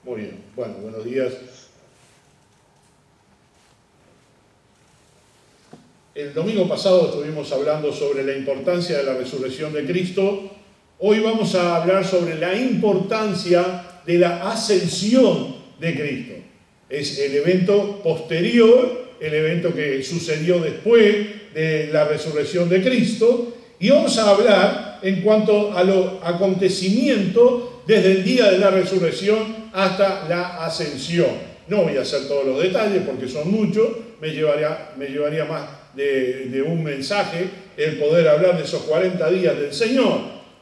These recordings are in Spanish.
Muy bien. Bueno, buenos días. El domingo pasado estuvimos hablando sobre la importancia de la resurrección de Cristo. Hoy vamos a hablar sobre la importancia de la ascensión de Cristo. Es el evento posterior, el evento que sucedió después de la resurrección de Cristo. Y vamos a hablar en cuanto a los acontecimientos desde el día de la resurrección hasta la ascensión. No voy a hacer todos los detalles porque son muchos, me llevaría más de un mensaje el poder hablar de esos 40 días del Señor.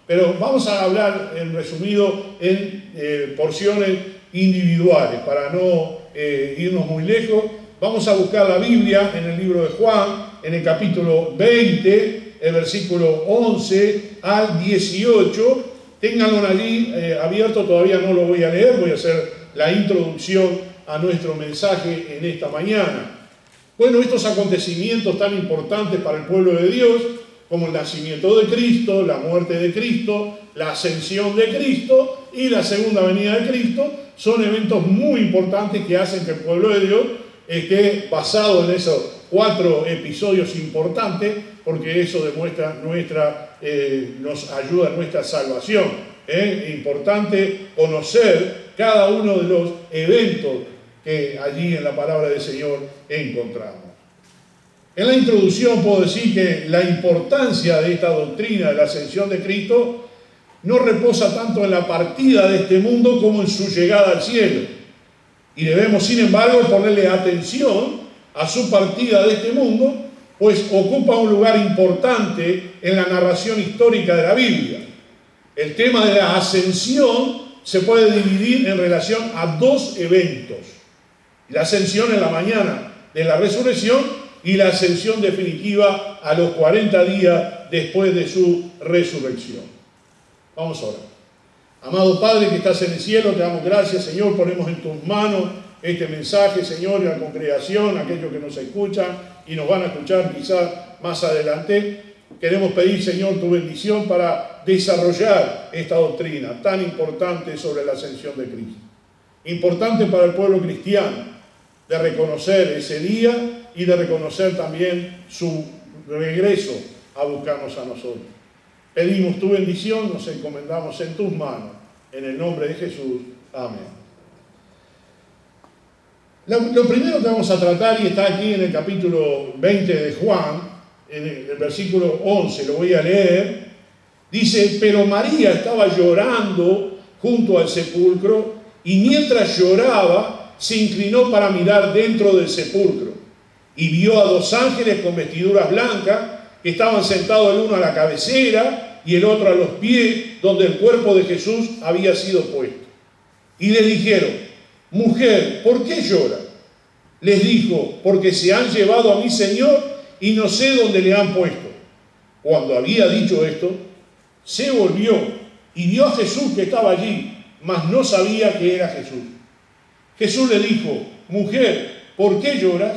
Pero vamos a hablar en resumido en porciones individuales para no irnos muy lejos. Vamos a buscar la Biblia en el libro de Juan, en el capítulo 20, el versículo 11 al 18. Ténganlo allí abierto, todavía no lo voy a leer, voy a hacer la introducción a nuestro mensaje en esta mañana. Bueno, estos acontecimientos tan importantes para el pueblo de Dios, como el nacimiento de Cristo, la muerte de Cristo, la ascensión de Cristo y la segunda venida de Cristo, son eventos muy importantes que hacen que el pueblo de Dios esté basado en esos 4 episodios importantes, porque eso demuestra nos ayuda en nuestra salvación. Es importante conocer cada uno de los eventos que allí en la palabra del Señor encontramos. En la introducción puedo decir que la importancia de esta doctrina de la ascensión de Cristo no reposa tanto en la partida de este mundo como en su llegada al cielo. Y debemos, sin embargo, ponerle atención a su partida de este mundo, pues ocupa un lugar importante en la narración histórica de la Biblia. El tema de la ascensión se puede dividir en relación a 2 eventos. La ascensión en la mañana de la resurrección y la ascensión definitiva a los 40 días después de su resurrección. Vamos a orar. Amado Padre que estás en el cielo, te damos gracias, Señor, ponemos en tus manos este mensaje, Señor, y la congregación, aquellos que nos escuchan y nos van a escuchar quizás más adelante. Queremos pedir, Señor, tu bendición para desarrollar esta doctrina tan importante sobre la ascensión de Cristo. Importante para el pueblo cristiano, de reconocer ese día y de reconocer también su regreso a buscarnos a nosotros. Pedimos tu bendición, nos encomendamos en tus manos. En el nombre de Jesús. Amén. Lo primero que vamos a tratar, y está aquí en el capítulo 20 de Juan, en el versículo 11, lo voy a leer, dice: pero María estaba llorando junto al sepulcro, y mientras lloraba, se inclinó para mirar dentro del sepulcro, y vio a 2 ángeles con vestiduras blancas, que estaban sentados el uno a la cabecera y el otro a los pies, donde el cuerpo de Jesús había sido puesto. Y le dijeron: mujer, ¿por qué llora? Les dijo: porque se han llevado a mi Señor y no sé dónde le han puesto. Cuando había dicho esto, se volvió y vio a Jesús que estaba allí, mas no sabía que era Jesús. Jesús le dijo: mujer, ¿por qué lloras?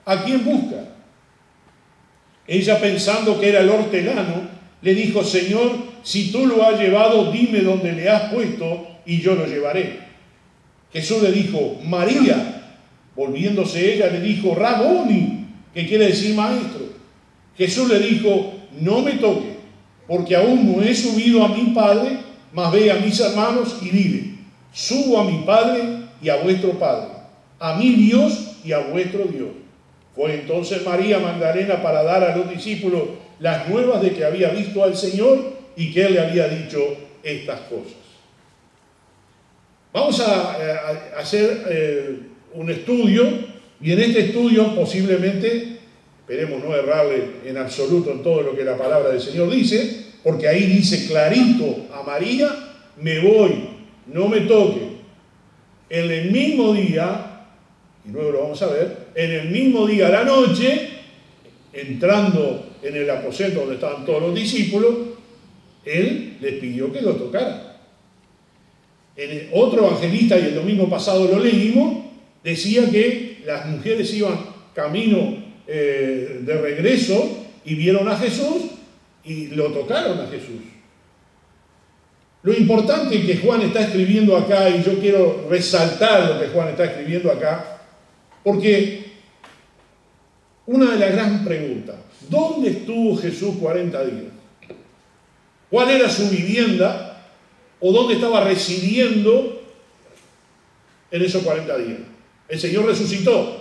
¿A quién buscas? Ella, pensando que era el hortelano, le dijo: Señor, si tú lo has llevado, dime dónde le has puesto y yo lo llevaré. Jesús le dijo: María. Volviéndose ella, le dijo: Raboni, que quiere decir maestro. Jesús le dijo: no me toques, porque aún no he subido a mi Padre, mas ve a mis hermanos y dile: subo a mi Padre y a vuestro Padre, a mi Dios y a vuestro Dios. Fue entonces María Magdalena para dar a los discípulos las nuevas de que había visto al Señor y que Él le había dicho estas cosas. Vamos a hacer un estudio, y en este estudio posiblemente, esperemos no errarle en absoluto en todo lo que la palabra del Señor dice, porque ahí dice clarito a María: me voy, no me toque. En el mismo día, y luego lo vamos a ver, en el mismo día a la noche, entrando en el aposento donde estaban todos los discípulos, Él les pidió que lo tocaran. En el otro evangelista, y el domingo pasado lo leímos, decía que las mujeres iban camino de regreso y vieron a Jesús y lo tocaron a Jesús. Lo importante que Juan está escribiendo acá, y yo quiero resaltar lo que Juan está escribiendo acá, porque una de las grandes preguntas, ¿dónde estuvo Jesús 40 días? ¿Cuál era su vivienda? ¿O dónde estaba residiendo en esos 40 días? El Señor resucitó.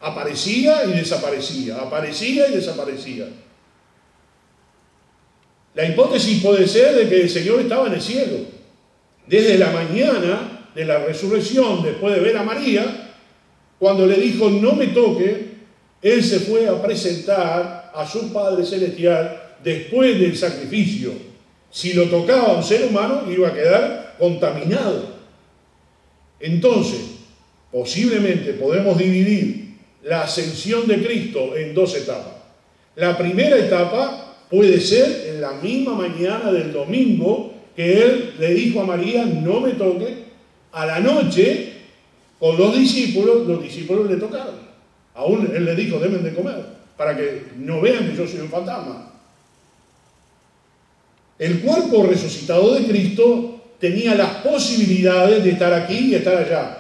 Aparecía y desaparecía, aparecía y desaparecía. La hipótesis puede ser de que el Señor estaba en el cielo. Desde la mañana de la resurrección, después de ver a María, cuando le dijo, no me toque, Él se fue a presentar a su Padre Celestial después del sacrificio. Si lo tocaba un ser humano, iba a quedar contaminado. Entonces, posiblemente podemos dividir la ascensión de Cristo en dos etapas. La primera etapa puede ser en la misma mañana del domingo que Él le dijo a María, no me toque. A la noche, con los discípulos le tocaron. Aún Él le dijo, deben de comer, para que no vean que yo soy un fantasma. El cuerpo resucitado de Cristo tenía las posibilidades de estar aquí y estar allá.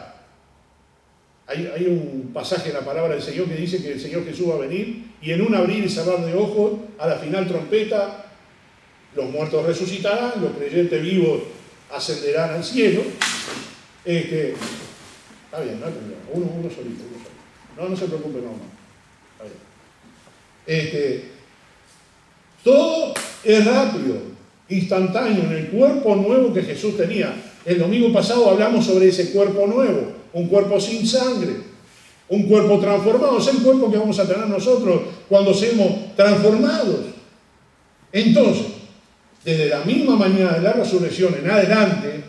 Hay un pasaje en la palabra del Señor que dice que el Señor Jesús va a venir y en un abrir y cerrar de ojos, a la final trompeta, los muertos resucitarán, los creyentes vivos ascenderán al cielo. Está bien, no hay problema. Uno solito. No se preocupe, no. Está bien. Todo es rápido, instantáneo, en el cuerpo nuevo que Jesús tenía. El domingo pasado hablamos sobre ese cuerpo nuevo, un cuerpo sin sangre, un cuerpo transformado. Es el cuerpo que vamos a tener nosotros cuando seamos transformados. Entonces, desde la misma mañana de la resurrección en adelante,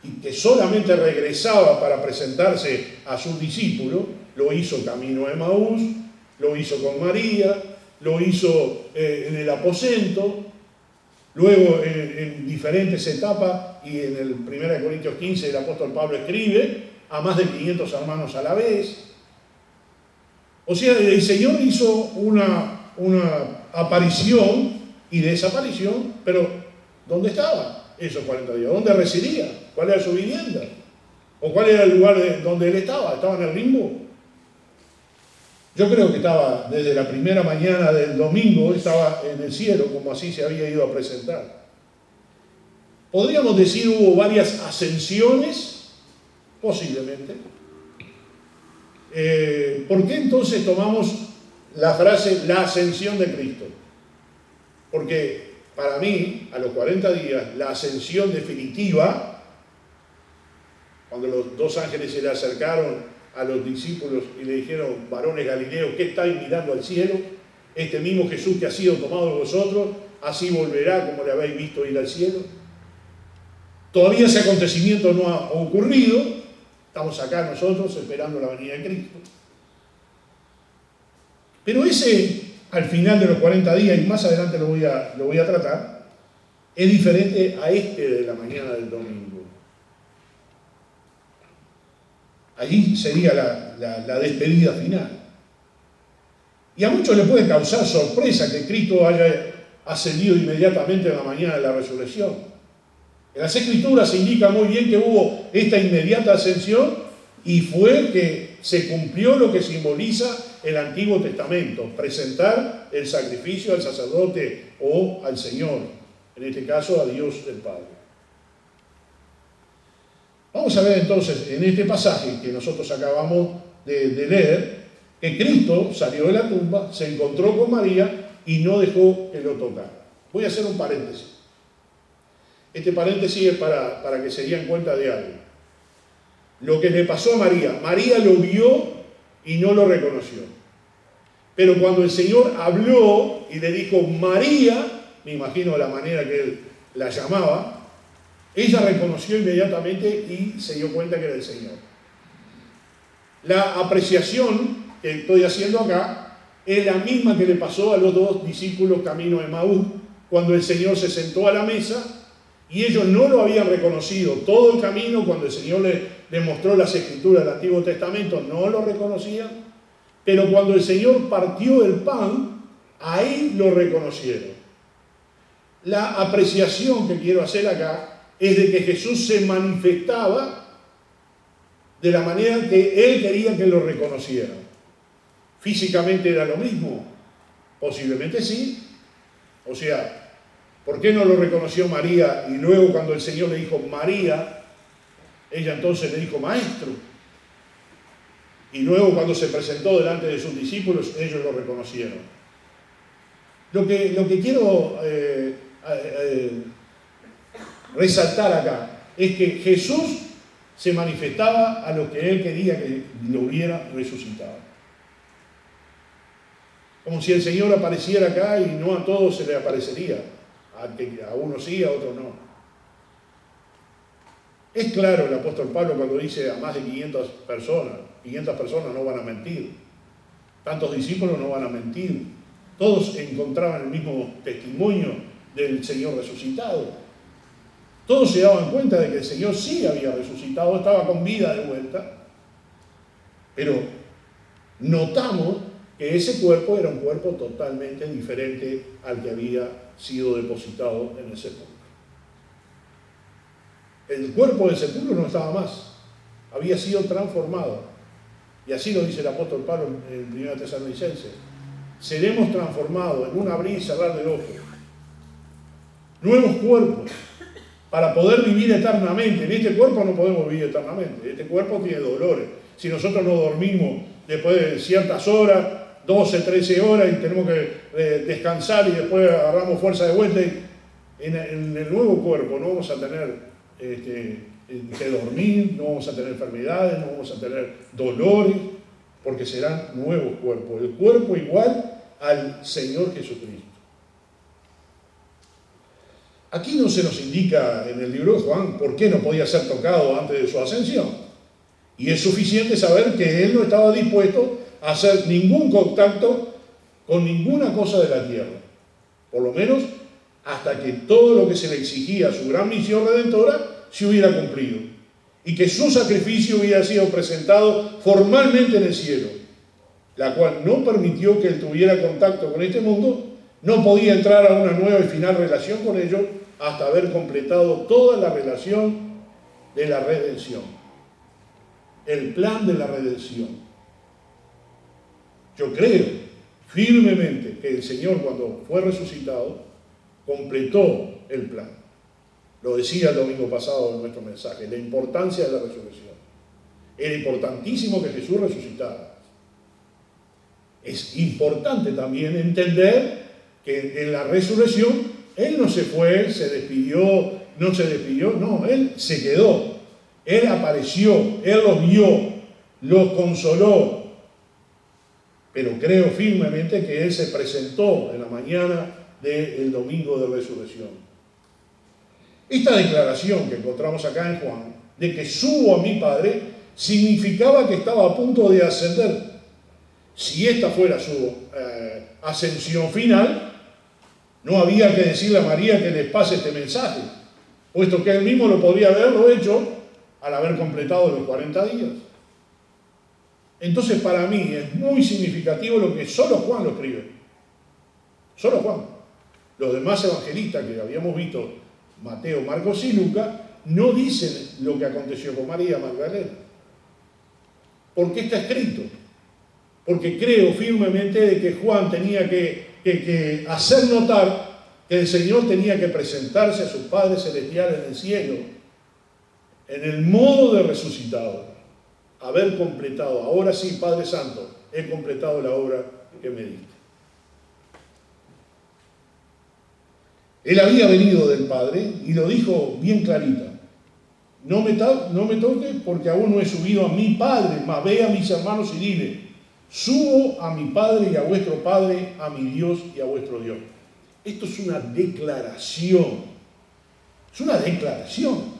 y que solamente regresaba para presentarse a sus discípulos, lo hizo camino a Emaús, lo hizo con María, lo hizo en el aposento, luego en diferentes etapas, y en el 1 Corintios 15 el apóstol Pablo escribe a más de 500 hermanos a la vez. O sea, el Señor hizo una aparición y desaparición, pero ¿dónde estaba esos 40 días? ¿Dónde residía? ¿Cuál era su vivienda? ¿O cuál era el lugar donde él estaba? ¿Estaba en el limbo? Yo creo que estaba desde la primera mañana del domingo, estaba en el cielo, como así se había ido a presentar. Podríamos decir hubo varias ascensiones, posiblemente. ¿Por qué entonces tomamos la frase la ascensión de Cristo? Porque para mí, a los 40 días, la ascensión definitiva, cuando los dos ángeles se le acercaron a los discípulos y le dijeron, varones galileos, ¿qué estáis mirando al cielo? Este mismo Jesús que ha sido tomado de vosotros, así volverá como le habéis visto ir al cielo. Todavía ese acontecimiento no ha ocurrido, estamos acá nosotros esperando la venida de Cristo. Pero ese, al final de los 40 días, y más adelante lo voy a tratar, es diferente a este de la mañana del domingo. Allí sería la despedida final. Y a muchos les puede causar sorpresa que Cristo haya ascendido inmediatamente en la mañana de la resurrección. En las Escrituras se indica muy bien que hubo esta inmediata ascensión y fue que se cumplió lo que simboliza el Antiguo Testamento, presentar el sacrificio al sacerdote o al Señor, en este caso a Dios el Padre. Vamos a ver entonces en este pasaje que nosotros acabamos de leer, que Cristo salió de la tumba, se encontró con María y no dejó que lo tocara. Voy a hacer un paréntesis. Este paréntesis es para que se den cuenta de algo. Lo que le pasó a María, María lo vio y no lo reconoció. Pero cuando el Señor habló y le dijo María, me imagino la manera que él la llamaba, ella reconoció inmediatamente y se dio cuenta que era el Señor. La apreciación que estoy haciendo acá es la misma que le pasó a los dos discípulos camino a Emaús, cuando el Señor se sentó a la mesa y ellos no lo habían reconocido. Todo el camino, cuando el Señor le mostró las Escrituras del Antiguo Testamento, no lo reconocían, pero cuando el Señor partió el pan, ahí lo reconocieron. La apreciación que quiero hacer acá es de que Jesús se manifestaba de la manera que él quería que lo reconocieran. ¿Físicamente era lo mismo? Posiblemente sí. O sea, ¿por qué no lo reconoció María y luego cuando el Señor le dijo María, ella entonces le dijo maestro? Y luego cuando se presentó delante de sus discípulos, ellos lo reconocieron. Lo que quiero resaltar acá es que Jesús se manifestaba a los que él quería que lo hubiera resucitado. Como si el Señor apareciera acá y no a todos se le aparecería. A unos sí, a otros no. Es claro el apóstol Pablo cuando dice a más de 500 personas no van a mentir. Tantos discípulos no van a mentir. Todos encontraban el mismo testimonio del Señor resucitado. Todos se daban cuenta de que el Señor sí había resucitado, estaba con vida de vuelta. Pero notamos que ese cuerpo era un cuerpo totalmente diferente al que había sido depositado en el sepulcro. El cuerpo del sepulcro no estaba más, había sido transformado. Y así lo dice el apóstol Pablo en 1 Tesalonicenses. Seremos transformados en un abrir y cerrar de ojos. Nuevos cuerpos para poder vivir eternamente. En este cuerpo no podemos vivir eternamente. Este cuerpo tiene dolores. Si nosotros no dormimos después de ciertas horas, 12, 13 horas, y tenemos que descansar y después agarramos fuerza de vuelta, en el nuevo cuerpo no vamos a tener que dormir, no vamos a tener enfermedades, no vamos a tener dolores, porque serán nuevos cuerpos. El cuerpo igual al Señor Jesucristo. Aquí no se nos indica en el libro de Juan por qué no podía ser tocado antes de su ascensión. Y es suficiente saber que él no estaba dispuesto a hacer ningún contacto con ninguna cosa de la tierra. Por lo menos hasta que todo lo que se le exigía a su gran misión redentora se hubiera cumplido. Y que su sacrificio hubiera sido presentado formalmente en el cielo, la cual no permitió que él tuviera contacto con este mundo. No podía entrar a una nueva y final relación con ellos hasta haber completado toda la relación de la redención. El plan de la redención. Yo creo firmemente que el Señor, cuando fue resucitado, completó el plan. Lo decía el domingo pasado en nuestro mensaje, la importancia de la resurrección. Era importantísimo que Jesús resucitara. Es importante también entender que en la resurrección Él no se fue, se despidió, no, Él se quedó. Él apareció, Él los vio, los consoló. Pero creo firmemente que Él se presentó en la mañana del domingo de resurrección. Esta declaración que encontramos acá en Juan, de que subo a mi Padre, significaba que estaba a punto de ascender. Si esta fuera su ascensión final, no había que decirle a María que les pase este mensaje, puesto que él mismo lo podría haberlo hecho al haber completado los 40 días. Entonces, para mí es muy significativo lo que solo Juan lo escribe. Solo Juan. Los demás evangelistas que habíamos visto, Mateo, Marcos y Lucas, no dicen lo que aconteció con María Magdalena. ¿Por qué está escrito? Porque creo firmemente de que Juan tenía que hacer notar que el Señor tenía que presentarse a su Padre Celestial en el cielo, en el modo de resucitado, haber completado, ahora sí, Padre Santo, he completado la obra que me diste. Él había venido del Padre y lo dijo bien clarita. No me toques porque aún no he subido a mi Padre, mas ve a mis hermanos y dile, subo a mi Padre y a vuestro Padre, a mi Dios y a vuestro Dios. Esto es una declaración. Es una declaración.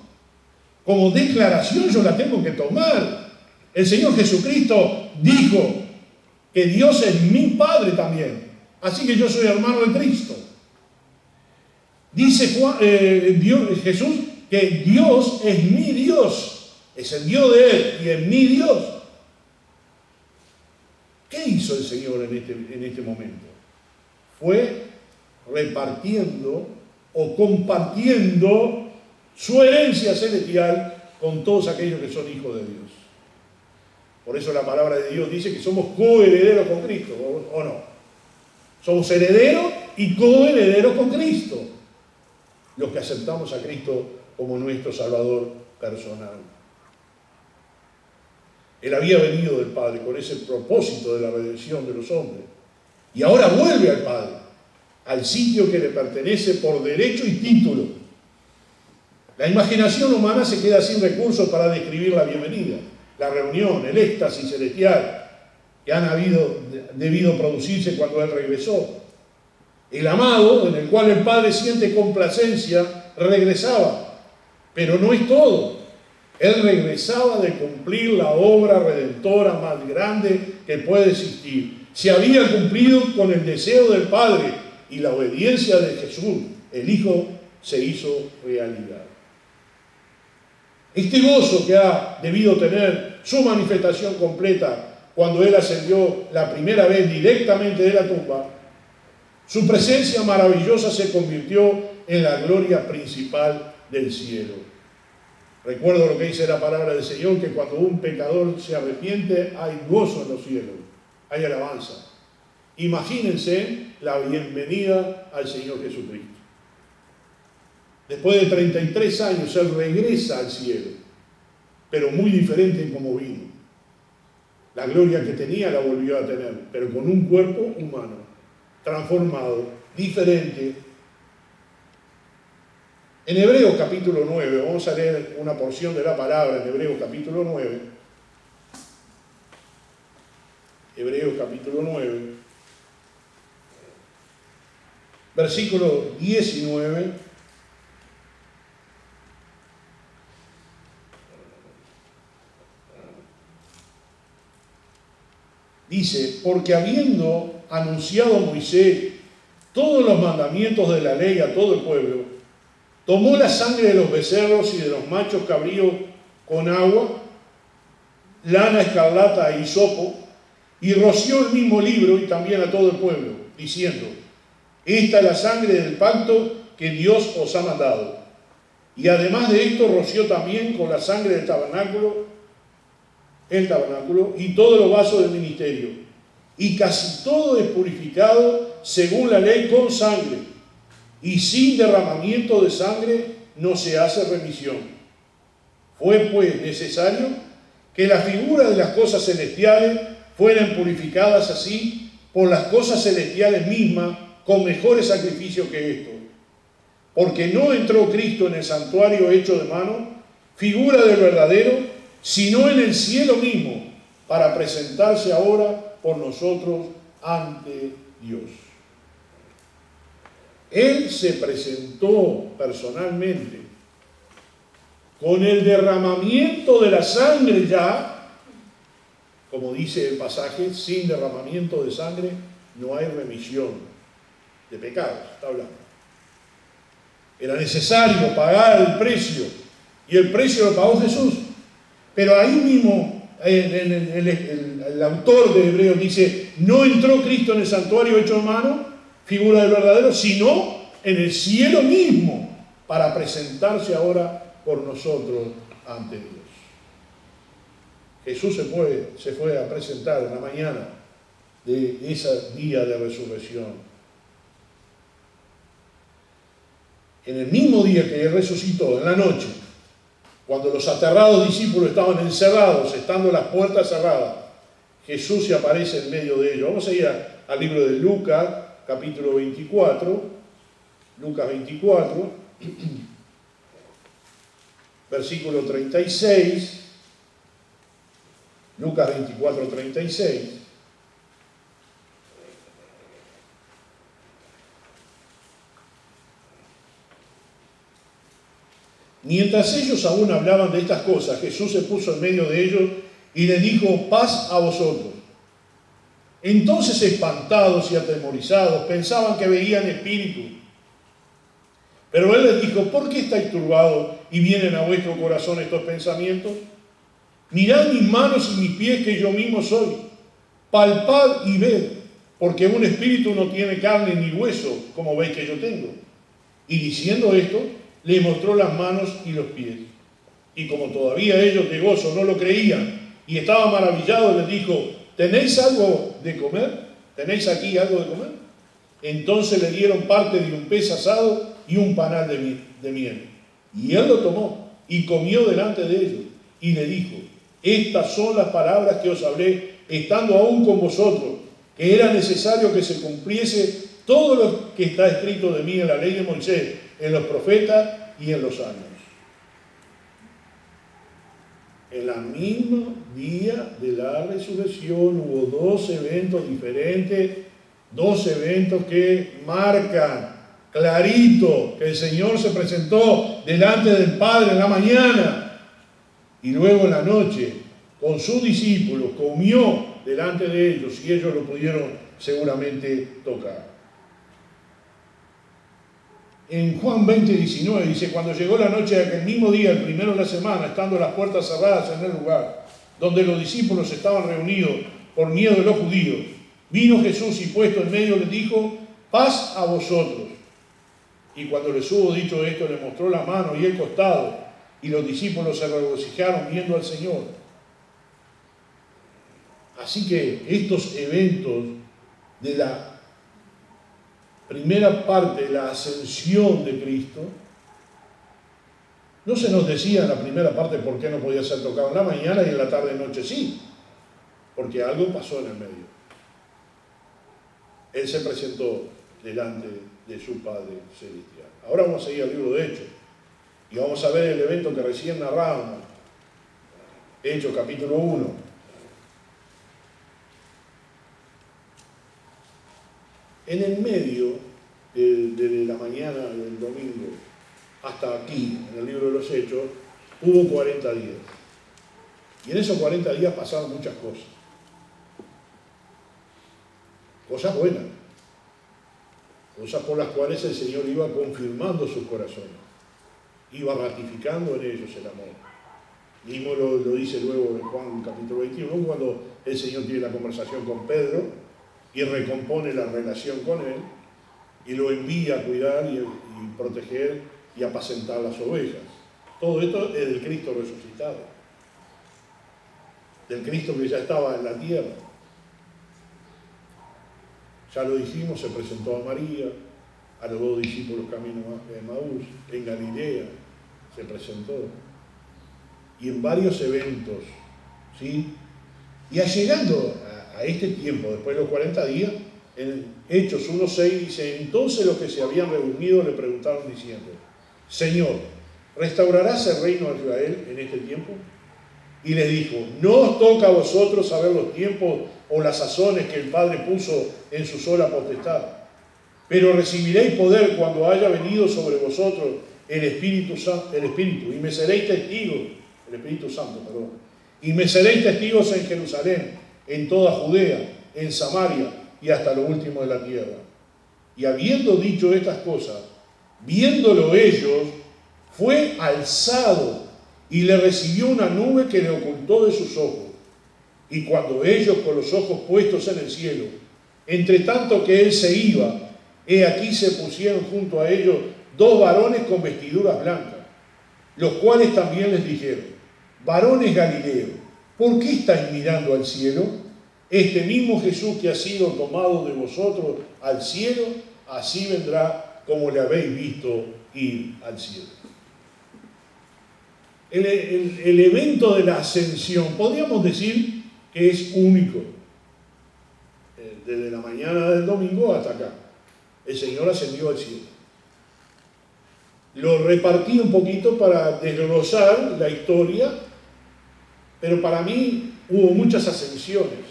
Como declaración yo la tengo que tomar. El Señor Jesucristo dijo que Dios es mi Padre también. Así que yo soy hermano de Cristo. Dice Jesús que Dios es mi Dios. Es el Dios de Él y es mi Dios. ¿Qué hizo el Señor en este momento? Fue repartiendo o compartiendo su herencia celestial con todos aquellos que son hijos de Dios. Por eso la palabra de Dios dice que somos coherederos con Cristo, ¿o no? Somos herederos y coherederos con Cristo, los que aceptamos a Cristo como nuestro Salvador personal. Él había venido del Padre con ese propósito de la redención de los hombres. Y ahora vuelve al Padre, al sitio que le pertenece por derecho y título. La imaginación humana se queda sin recursos para describir la bienvenida, la reunión, el éxtasis celestial que han debido producirse cuando Él regresó. El amado, en el cual el Padre siente complacencia, regresaba. Pero no es todo. Él regresaba de cumplir la obra redentora más grande que puede existir. Se había cumplido con el deseo del Padre y la obediencia de Jesús. El Hijo se hizo realidad. Este gozo que ha debido tener su manifestación completa cuando Él ascendió la primera vez directamente de la tumba, su presencia maravillosa se convirtió en la gloria principal del cielo. Recuerdo lo que dice la palabra del Señor, que cuando un pecador se arrepiente hay gozo en los cielos, hay alabanza. Imagínense la bienvenida al Señor Jesucristo. Después de 33 años, Él regresa al cielo, pero muy diferente en cómo vino. La gloria que tenía la volvió a tener, pero con un cuerpo humano, transformado, diferente. En Hebreos capítulo 9, vamos a leer una porción de la palabra en Hebreos capítulo 9. Hebreos capítulo 9, versículo 19. Dice, porque habiendo anunciado Moisés todos los mandamientos de la ley a todo el pueblo, tomó la sangre de los becerros y de los machos cabríos con agua, lana escarlata e hisopo, y roció el mismo libro y también a todo el pueblo, diciendo, esta es la sangre del pacto que Dios os ha mandado. Y además de esto roció también con la sangre del tabernáculo, el tabernáculo y todos los vasos del ministerio. Y casi todo es purificado según la ley con sangre. Y sin derramamiento de sangre no se hace remisión. Fue pues necesario que la figura de las cosas celestiales fueran purificadas así por las cosas celestiales mismas con mejores sacrificios que estos. Porque no entró Cristo en el santuario hecho de mano, figura del verdadero, sino en el cielo mismo, para presentarse ahora por nosotros ante Dios. Él se presentó personalmente con el derramamiento de la sangre ya, como dice el pasaje, sin derramamiento de sangre no hay remisión de pecados, está hablando. Era necesario pagar el precio, y el precio lo pagó Jesús. Pero ahí mismo el autor de Hebreos dice, no entró Cristo en el santuario hecho a mano, figura del verdadero, sino en el cielo mismo, para presentarse ahora por nosotros ante Dios. Jesús se fue a presentar en la mañana de ese día de resurrección. En el mismo día que Él resucitó, en la noche, cuando los aterrados discípulos estaban encerrados, estando las puertas cerradas, Jesús se aparece en medio de ellos. Vamos a ir al libro de Lucas, capítulo 24, Lucas 24, versículo 36, Lucas 24, 36. Mientras ellos aún hablaban de estas cosas, Jesús se puso en medio de ellos y les dijo, paz a vosotros. Entonces, espantados y atemorizados, pensaban que veían espíritus. Pero Él les dijo, ¿por qué estáis turbados y vienen a vuestro corazón estos pensamientos? Mirad mis manos y mis pies, que yo mismo soy. Palpad y ved, porque un espíritu no tiene carne ni hueso, como veis que yo tengo. Y diciendo esto, le mostró las manos y los pies. Y como todavía ellos de gozo no lo creían y estaban maravillados, les dijo: ¿tenéis algo de comer? ¿Tenéis aquí algo de comer? Entonces le dieron parte de un pez asado y un panal de miel. Y él lo tomó y comió delante de ellos. Y le dijo: estas son las palabras que os hablé estando aún con vosotros, que era necesario que se cumpliese todo lo que está escrito de mí en la ley de Moisés, en los profetas y en los salmos. En el mismo día de la resurrección hubo dos eventos diferentes, dos eventos que marcan clarito que el Señor se presentó delante del Padre en la mañana y luego en la noche con sus discípulos comió delante de ellos y ellos lo pudieron seguramente tocar. En Juan 20:19 dice: cuando llegó la noche de aquel mismo día, el primero de la semana, estando las puertas cerradas en el lugar donde los discípulos estaban reunidos por miedo de los judíos, vino Jesús y puesto en medio les dijo: paz a vosotros. Y cuando les hubo dicho esto, les mostró la mano y el costado, y los discípulos se regocijaron viendo al Señor. Así que estos eventos de la primera parte de la ascensión de Cristo, no se nos decía en la primera parte por qué no podía ser tocado en la mañana y en la tarde y noche sí, porque algo pasó en el medio. Él se presentó delante de su Padre Celestial. Ahora vamos a seguir al libro de Hechos y vamos a ver el evento que recién narramos. Hechos capítulo 1. En el medio de la mañana del domingo hasta aquí, en el libro de los Hechos, hubo 40 días. Y en esos 40 días pasaron muchas cosas. Cosas buenas. Cosas por las cuales el Señor iba confirmando sus corazones. Iba ratificando en ellos el amor. Mismo lo dice luego en Juan capítulo 21, cuando el Señor tiene la conversación con Pedro y recompone la relación con él y lo envía a cuidar y proteger y apacentar las ovejas. Todo esto es del Cristo resucitado, del Cristo que ya estaba en la tierra. Ya lo dijimos, se presentó a María, a los dos discípulos camino de Emaús, en Galilea se presentó, y en varios eventos, ¿sí? Y llegando a este tiempo, después de los 40 días, en Hechos 1:6 dice: entonces los que se habían reunido le preguntaron diciendo: Señor, ¿restaurarás el reino de Israel en este tiempo? Y les dijo: no os toca a vosotros saber los tiempos o las sazones que el Padre puso en su sola potestad, pero recibiréis poder cuando haya venido sobre vosotros el Espíritu, y me seréis testigos, el Espíritu Santo, perdón, y me seréis testigos en Jerusalén, en toda Judea, en Samaria y hasta lo último de la tierra. Y habiendo dicho estas cosas, viéndolo ellos, fue alzado y le recibió una nube que le ocultó de sus ojos. Y cuando ellos, con los ojos puestos en el cielo, entre tanto que él se iba, he aquí se pusieron junto a ellos dos varones con vestiduras blancas, los cuales también les dijeron: varones Galileos, ¿por qué estáis mirando al cielo? Este mismo Jesús que ha sido tomado de vosotros al cielo, así vendrá como le habéis visto ir al cielo. El evento de la ascensión, podríamos decir que es único. Desde la mañana del domingo hasta acá, el Señor ascendió al cielo. Lo repartí un poquito para desglosar la historia, pero para mí hubo muchas ascensiones.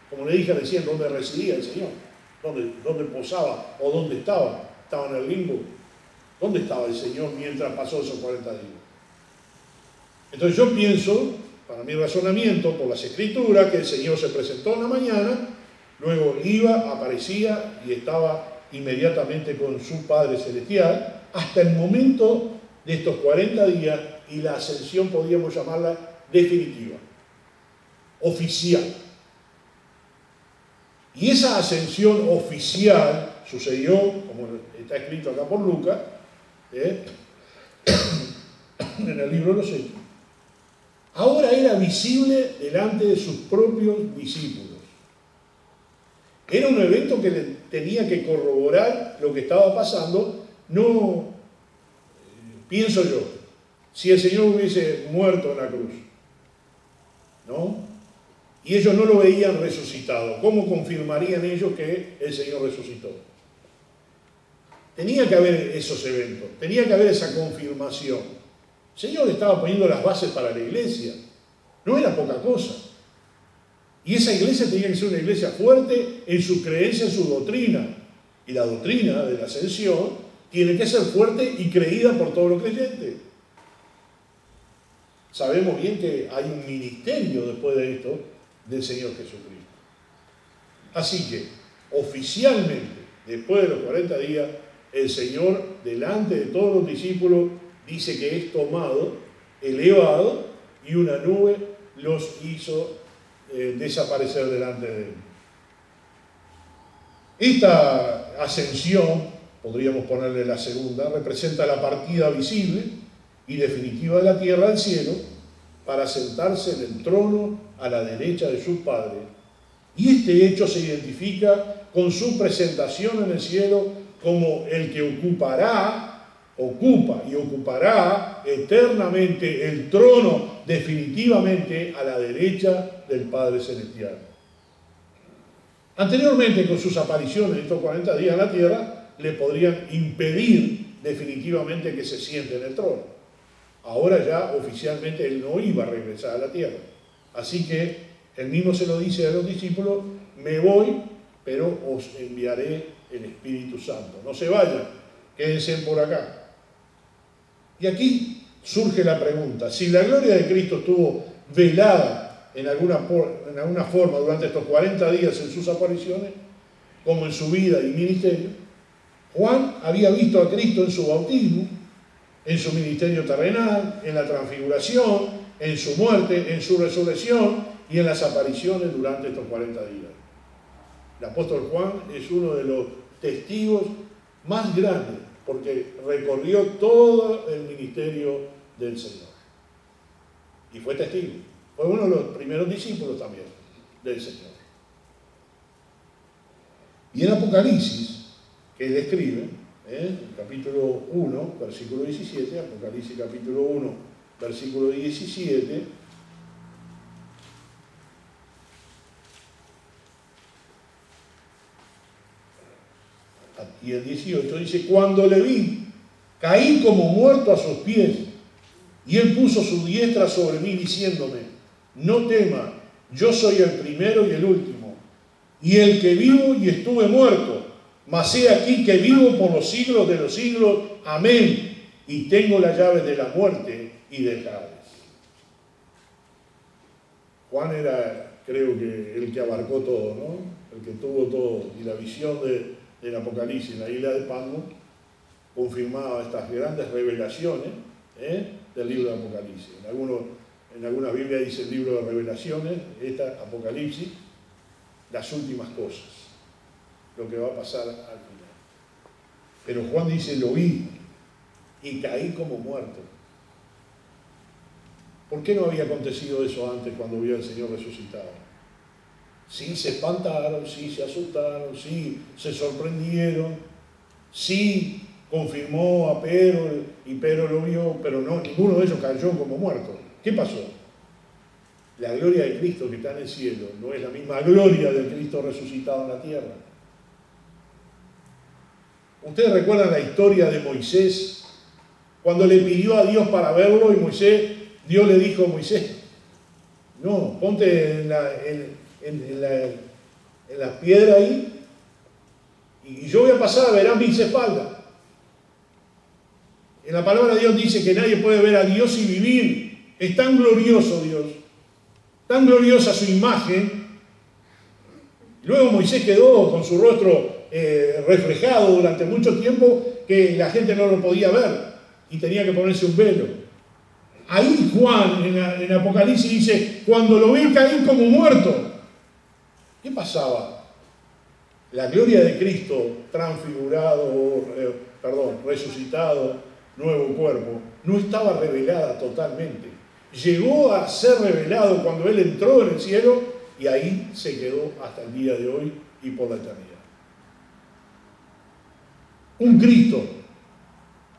Como le dije recién, ¿dónde residía el Señor? ¿Dónde posaba o dónde estaba? ¿Estaba en el limbo? ¿Dónde estaba el Señor mientras pasó esos 40 días? Entonces yo pienso, para mi razonamiento, por las Escrituras, que el Señor se presentó en la mañana, luego iba, aparecía y estaba inmediatamente con su Padre Celestial, hasta el momento de estos 40 días, y la ascensión podríamos llamarla definitiva, oficial. Y esa ascensión oficial sucedió, como está escrito acá por Lucas, en el libro de los Hechos, ahora era visible delante de sus propios discípulos. Era un evento que tenía que corroborar lo que estaba pasando. No, pienso yo, si el Señor hubiese muerto en la cruz, ¿no? Y ellos no lo veían resucitado, ¿cómo confirmarían ellos que el Señor resucitó? Tenía que haber esos eventos, tenía que haber esa confirmación. El Señor estaba poniendo las bases para la iglesia, no era poca cosa. Y esa iglesia tenía que ser una iglesia fuerte en su creencia, en su doctrina. Y la doctrina de la ascensión tiene que ser fuerte y creída por todos los creyentes. Sabemos bien que hay un ministerio después de esto del Señor Jesucristo. Así que, oficialmente, después de los 40 días, el Señor, delante de todos los discípulos, dice que es tomado, elevado, y una nube los hizo desaparecer delante de él. Esta ascensión, podríamos ponerle la segunda, representa la partida visible y definitiva de la tierra al cielo para sentarse en el trono a la derecha de su Padre. Y este hecho se identifica con su presentación en el cielo como el que ocupa y ocupará eternamente el trono definitivamente a la derecha del Padre Celestial. Anteriormente, con sus apariciones en estos 40 días en la tierra, le podrían impedir definitivamente que se siente en el trono. Ahora ya oficialmente él no iba a regresar a la tierra. Así que él mismo se lo dice a los discípulos: me voy, pero os enviaré el Espíritu Santo. No se vayan, quédense por acá. Y aquí surge la pregunta: si la gloria de Cristo estuvo velada en alguna forma durante estos 40 días en sus apariciones, como en su vida y ministerio, Juan había visto a Cristo en su bautismo, en su ministerio terrenal, en la transfiguración, en su muerte, en su resurrección y en las apariciones durante estos 40 días. El apóstol Juan es uno de los testigos más grandes, porque recorrió todo el ministerio del Señor. Y fue testigo. Fue uno de los primeros discípulos también del Señor. Y en Apocalipsis, que él escribe, capítulo 1, versículo 17, Apocalipsis capítulo 1, versículo 17, y el 18 dice: cuando le vi, caí como muerto a sus pies, y él puso su diestra sobre mí diciéndome: no tema, yo soy el primero y el último, y el que vivo y estuve muerto, mas he aquí que vivo por los siglos de los siglos, amén, y tengo las llaves de la muerte y del Hades. Juan era, creo que, el que abarcó todo, ¿no? El que tuvo todo, y la visión del Apocalipsis en la isla de Patmos confirmaba estas grandes revelaciones del libro de Apocalipsis. En algunas Biblias dice el libro de revelaciones, esta Apocalipsis, las últimas cosas, lo que va a pasar al final. Pero Juan dice: lo vi y caí como muerto. ¿Por qué no había acontecido eso antes cuando vio al Señor resucitado? Sí se espantaron, sí se asustaron, sí se sorprendieron, sí confirmó a Pedro y Pedro lo vio, pero no, ninguno de ellos cayó como muerto. ¿Qué pasó? La gloria de Cristo que está en el cielo no es la misma gloria del Cristo resucitado en la tierra. ¿Ustedes recuerdan la historia de Moisés? Cuando le pidió a Dios para verlo, y Dios le dijo a Moisés: no, ponte en la piedra ahí, y yo voy a pasar, verán mis espaldas. En la palabra de Dios dice que nadie puede ver a Dios y vivir. Es tan glorioso Dios, tan gloriosa su imagen. Luego Moisés quedó con su rostro reflejado durante mucho tiempo, que la gente no lo podía ver y tenía que ponerse un velo. Ahí Juan en Apocalipsis dice: cuando lo vi caí como muerto. ¿Qué pasaba? La gloria de Cristo, resucitado, nuevo cuerpo, no estaba revelada totalmente. Llegó a ser revelado cuando Él entró en el cielo y ahí se quedó hasta el día de hoy y por la eternidad. Un Cristo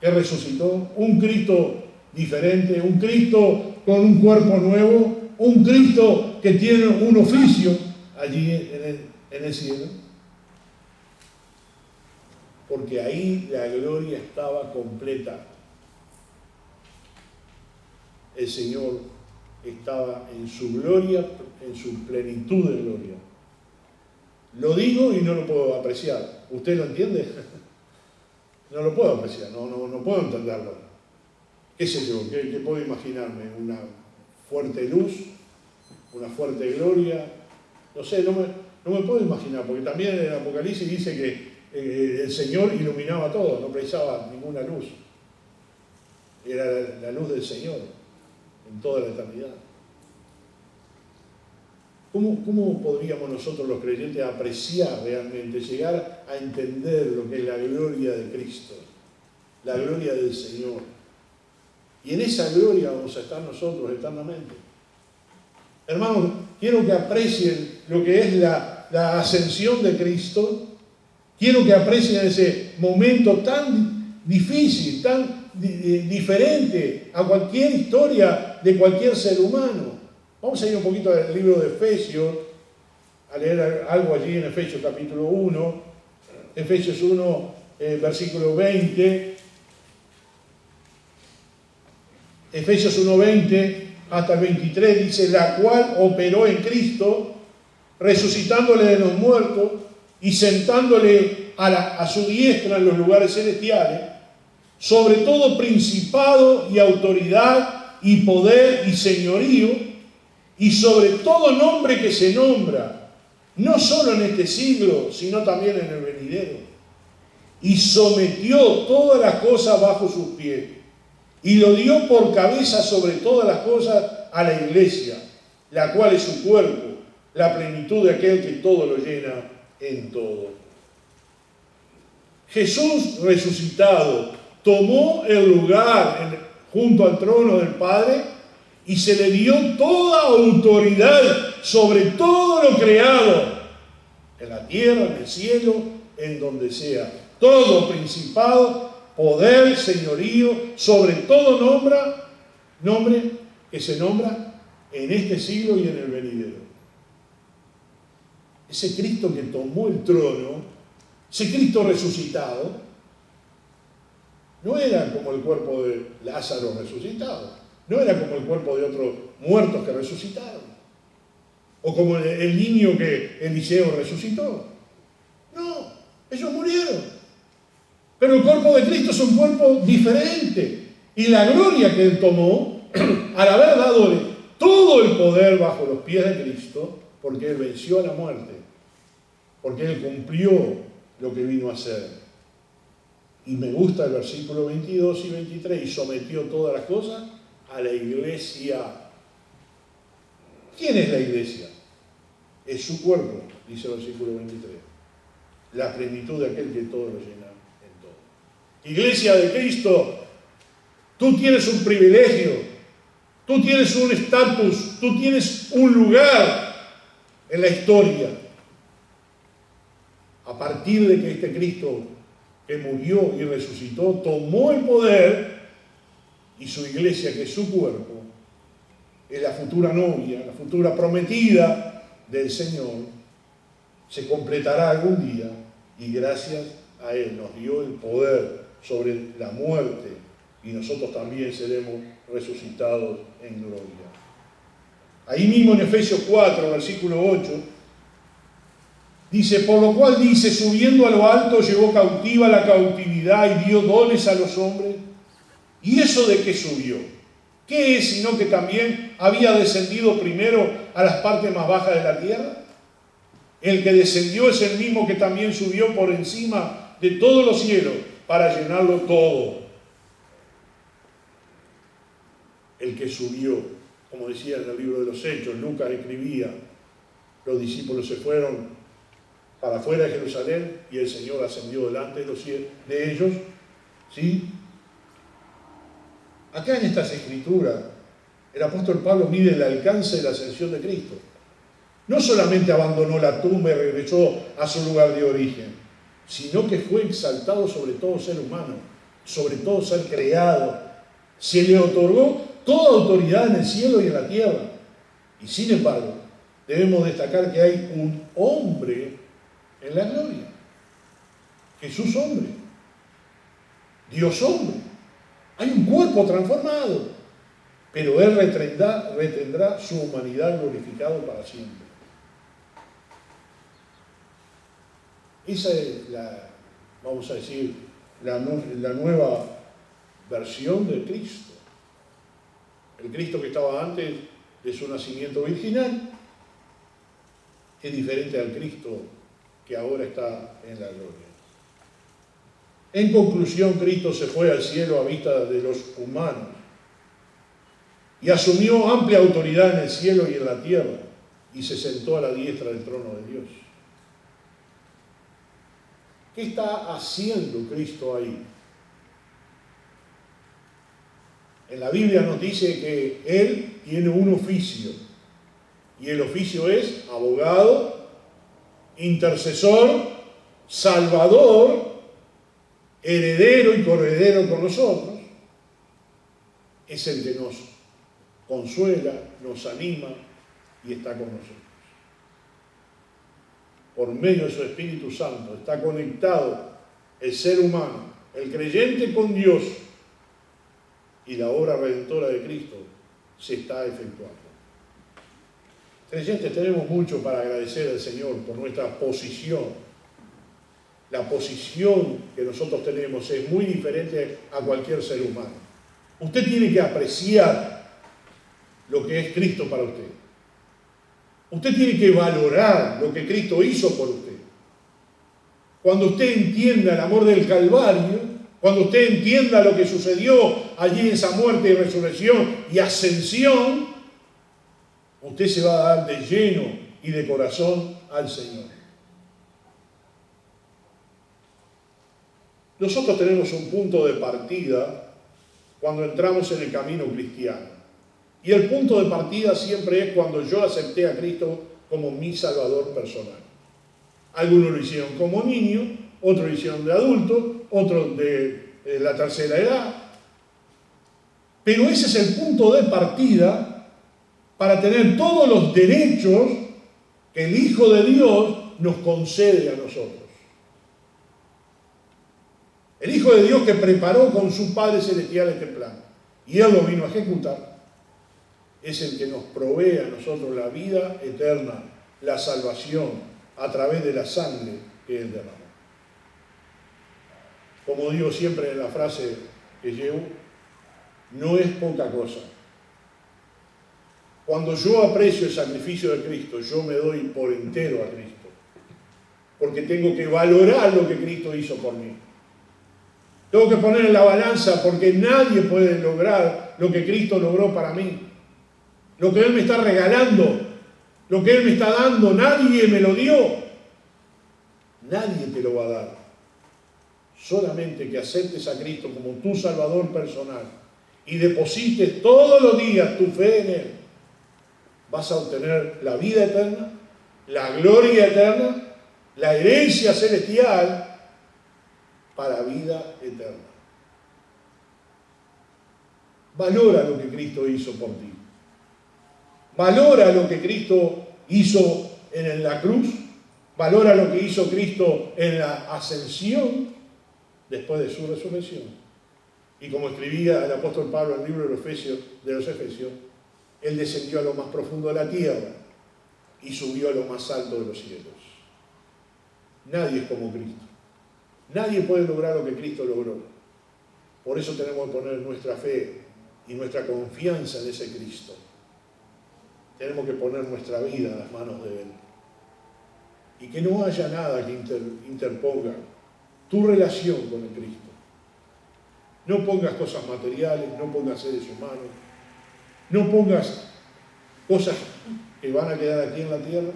que resucitó, un Cristo diferente, un Cristo con un cuerpo nuevo, un Cristo que tiene un oficio allí en el cielo. Porque ahí la gloria estaba completa. El Señor estaba en su gloria, en su plenitud de gloria. Lo digo y no lo puedo apreciar. ¿Usted lo entiende? No lo puedo apreciar, no puedo entenderlo. ¿Qué sé yo? ¿Qué puedo imaginarme? ¿Una fuerte luz? ¿Una fuerte gloria? No sé, no me puedo imaginar, porque también en el Apocalipsis dice que el Señor iluminaba todo, no precisaba ninguna luz. Era la luz del Señor en toda la eternidad. ¿Cómo podríamos nosotros los creyentes apreciar realmente, llegar a entender lo que es la gloria de Cristo, la gloria del Señor? Y en esa gloria vamos a estar nosotros eternamente. Hermanos, quiero que aprecien lo que es la ascensión de Cristo. Quiero que aprecien ese momento tan difícil, tan diferente a cualquier historia de cualquier ser humano. Vamos a ir un poquito al libro de Efesios, a leer algo allí en Efesios capítulo 1, Efesios 1, versículo 20, Efesios 1, 20 hasta el 23 dice, la cual operó en Cristo, resucitándole de los muertos y sentándole a su diestra en los lugares celestiales, sobre todo principado y autoridad y poder y señorío, y sobre todo nombre que se nombra, no solo en este siglo, sino también en el venidero. Y sometió todas las cosas bajo sus pies, y lo dio por cabeza sobre todas las cosas a la iglesia, la cual es su cuerpo, la plenitud de aquel que todo lo llena en todo. Jesús resucitado tomó el lugar junto al trono del Padre, y se le dio toda autoridad sobre todo lo creado, en la tierra, en el cielo, en donde sea. Todo principado, poder, señorío, sobre todo nombre que se nombra en este siglo y en el venidero. Ese Cristo que tomó el trono, ese Cristo resucitado, no era como el cuerpo de Lázaro resucitado. No era como el cuerpo de otros muertos que resucitaron. O como el niño que Eliseo resucitó. No, ellos murieron. Pero el cuerpo de Cristo es un cuerpo diferente. Y la gloria que Él tomó, al haber dado todo el poder bajo los pies de Cristo, porque Él venció a la muerte, porque Él cumplió lo que vino a hacer. Y me gusta el versículo 22 y 23, y sometió todas las cosas a la iglesia. ¿Quién es la iglesia? Es su cuerpo, dice el versículo 23. La plenitud de aquel que todo lo llena en todo. Iglesia de Cristo, tú tienes un privilegio, tú tienes un estatus, tú tienes un lugar en la historia. A partir de que este Cristo que murió y resucitó, tomó el poder, y su iglesia, que es su cuerpo, es la futura novia, la futura prometida del Señor, se completará algún día, y gracias a Él nos dio el poder sobre la muerte, y nosotros también seremos resucitados en gloria. Ahí mismo en Efesios 4, versículo 8, dice, por lo cual dice, subiendo a lo alto llevó cautiva la cautividad y dio dones a los hombres. ¿Y eso de qué subió? ¿Qué es sino que también había descendido primero a las partes más bajas de la tierra? El que descendió es el mismo que también subió por encima de todos los cielos para llenarlo todo. El que subió, como decía en el libro de los Hechos, Lucas escribía, los discípulos se fueron para afuera de Jerusalén y el Señor ascendió delante de ellos. ¿Sí? Acá en estas escrituras, el apóstol Pablo mide el alcance de la ascensión de Cristo. No solamente abandonó la tumba y regresó a su lugar de origen, sino que fue exaltado sobre todo ser humano, sobre todo ser creado. Se le otorgó toda autoridad en el cielo y en la tierra. Y sin embargo, debemos destacar que hay un hombre en la gloria. Jesús hombre. Dios hombre. Hay un cuerpo transformado. Pero Él retendrá su humanidad glorificado para siempre. Esa es vamos a decir, la nueva versión de Cristo. El Cristo que estaba antes de su nacimiento virginal es diferente al Cristo que ahora está en la gloria. En conclusión, Cristo se fue al cielo a vista de los humanos y asumió amplia autoridad en el cielo y en la tierra y se sentó a la diestra del trono de Dios. ¿Qué está haciendo Cristo ahí? En la Biblia nos dice que Él tiene un oficio, y el oficio es abogado, intercesor, salvador, heredero y coheredero con nosotros. Es el que nos consuela, nos anima y está con nosotros. Por medio de su Espíritu Santo está conectado el ser humano, el creyente con Dios, y la obra redentora de Cristo se está efectuando. Creyentes, tenemos mucho para agradecer al Señor por nuestra posición. La posición que nosotros tenemos es muy diferente a cualquier ser humano. Usted tiene que apreciar lo que es Cristo para usted. Usted tiene que valorar lo que Cristo hizo por usted. Cuando usted entienda el amor del Calvario, cuando usted entienda lo que sucedió allí en esa muerte y resurrección y ascensión, usted se va a dar de lleno y de corazón al Señor. Nosotros tenemos un punto de partida cuando entramos en el camino cristiano. Y el punto de partida siempre es cuando yo acepté a Cristo como mi Salvador personal. Algunos lo hicieron como niño, otros lo hicieron de adulto, otros de la tercera edad. Pero ese es el punto de partida para tener todos los derechos que el Hijo de Dios nos concede a nosotros. El Hijo de Dios que preparó con su Padre Celestial este plan, y Él lo vino a ejecutar, es el que nos provee a nosotros la vida eterna, la salvación, a través de la sangre que Él derramó. Como digo siempre en la frase que llevo, no es poca cosa. Cuando yo aprecio el sacrificio de Cristo, yo me doy por entero a Cristo, porque tengo que valorar lo que Cristo hizo por mí. Tengo que poner en la balanza, porque nadie puede lograr lo que Cristo logró para mí. Lo que Él me está regalando, lo que Él me está dando, nadie me lo dio. Nadie te lo va a dar. Solamente que aceptes a Cristo como tu Salvador personal y deposites todos los días tu fe en Él, vas a obtener la vida eterna, la gloria eterna, la herencia celestial para vida eterna. Valora lo que Cristo hizo por ti. Valora lo que Cristo hizo en la cruz. Valora lo que hizo Cristo en la ascensión después de su resurrección. Y como escribía el apóstol Pablo en el libro de los Efesios, Él descendió a lo más profundo de la tierra y subió a lo más alto de los cielos. Nadie es como Cristo. Nadie puede lograr lo que Cristo logró. Por eso tenemos que poner nuestra fe y nuestra confianza en ese Cristo. Tenemos que poner nuestra vida en las manos de Él. Y que no haya nada que interponga tu relación con el Cristo. No pongas cosas materiales, no pongas seres humanos, no pongas cosas que van a quedar aquí en la tierra.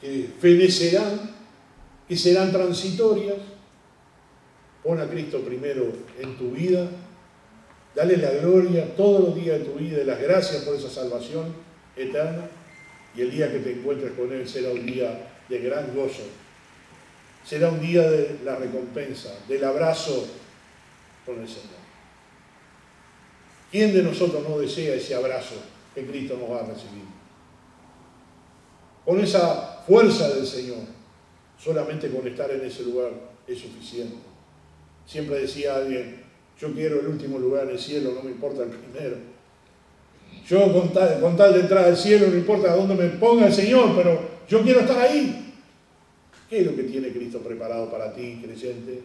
que fenecerán, que serán transitorias. Pon a Cristo primero en tu vida, dale la gloria todos los días de tu vida y las gracias por esa salvación eterna, y el día que te encuentres con Él será un día de gran gozo, será un día de la recompensa, del abrazo con el Señor. ¿Quién de nosotros no desea ese abrazo que Cristo nos va a recibir? Con esa fuerza del Señor, solamente con estar en ese lugar es suficiente. Siempre decía alguien, yo quiero el último lugar en el cielo, no me importa el primero. Yo con tal de entrar al cielo, no importa a dónde me ponga el Señor, pero yo quiero estar ahí. ¿Qué es lo que tiene Cristo preparado para ti, creyente?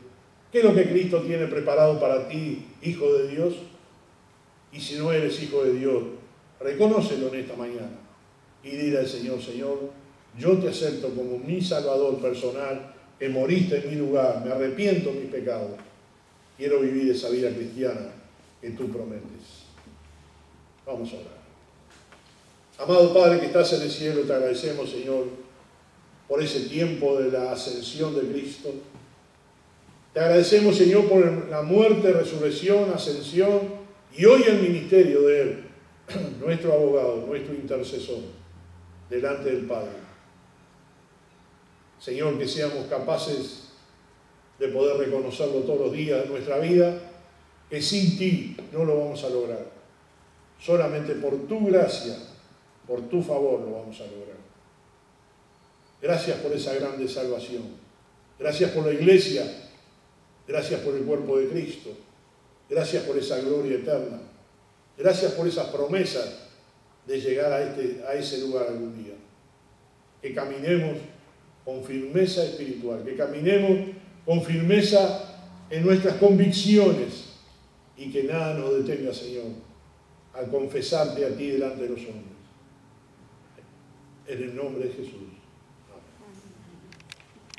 ¿Qué es lo que Cristo tiene preparado para ti, hijo de Dios? Y si no eres hijo de Dios, reconócelo en esta mañana y dile al Señor, Señor, yo te acepto como mi Salvador personal, que moriste en mi lugar, me arrepiento de mis pecados. Quiero vivir esa vida cristiana que tú prometes. Vamos a orar. Amado Padre que estás en el cielo, te agradecemos, Señor, por ese tiempo de la ascensión de Cristo. Te agradecemos, Señor, por la muerte, resurrección, ascensión y hoy el ministerio de Él, nuestro abogado, nuestro intercesor, delante del Padre. Señor, que seamos capaces de poder reconocerlo todos los días de nuestra vida, que sin ti no lo vamos a lograr. Solamente por tu gracia, por tu favor lo vamos a lograr. Gracias por esa grande salvación. Gracias por la iglesia. Gracias por el cuerpo de Cristo. Gracias por esa gloria eterna. Gracias por esas promesas de llegar a ese lugar algún día. Que caminemos con firmeza espiritual, que caminemos con firmeza en nuestras convicciones y que nada nos detenga, Señor, al confesarte a ti delante de los hombres. En el nombre de Jesús.